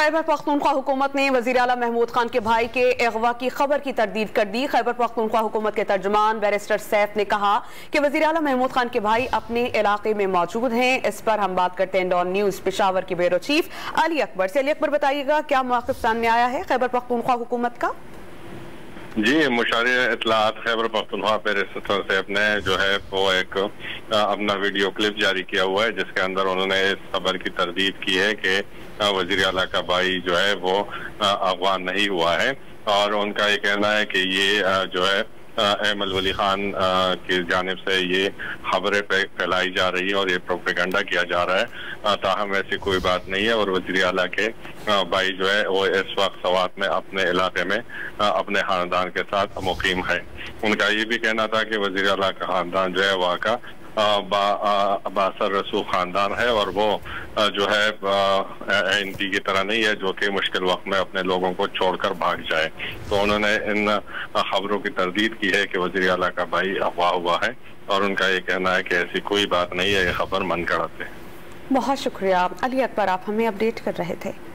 खैबर पख्तूनख्वा हुकूमत ने वज़ीर आला महमूद खान के भाई के अगवा की खबर की तरदीद कर दी। खैबर पख्तूनख्वा हुकूमत के तर्जुमान बैरिस्टर सैफ ने कहा कि वज़ीर आला महमूद खान के भाई अपने इलाके में मौजूद हैं। इस पर हम बात करते हैं डॉन न्यूज़ पेशावर के ब्यूरो चीफ अली अकबर से। अली अकबर, बताइएगा क्या मौक़िफ़ सामने आया है खैबर पख्तूनख्वा हुकूमत का? जी, मुशारे इत्तलात खैबर पख्तूनख्वा बैरिस्टर सैफ ने जो है वो एक अपना वीडियो क्लिप जारी किया हुआ है, जिसके अंदर उन्होंने इस खबर की तरदीद की है कि वज़ीर आला का भाई जो है वो अगवा नहीं हुआ है। और उनका ये कहना है कि ये जो है अहमद वली खान की जानिब से ये खबरें फैलाई जा रही है और ये प्रोपेगेंडा किया जा रहा है। ताहम ऐसी कोई बात नहीं है और वज़ीर आला के भाई जो है वो इस वक्त सवात में अपने इलाके में अपने खानदान के साथ मुकीम है। उनका ये भी कहना था कि वज़ीर आला का खानदान जो है वहाँ का बासर रसूख खानदान है और वो जो है इनकी की तरह नहीं है जो कि मुश्किल वक्त में अपने लोगों को छोड़कर भाग जाए। तो उन्होंने इन खबरों की तरदीद की है कि वज़ीर आला का भाई अगवा हुआ है और उनका ये कहना है कि ऐसी कोई बात नहीं है, ये खबर मन गढ़ंत है। बहुत शुक्रिया अली अकबर, आप हमें अपडेट कर रहे थे।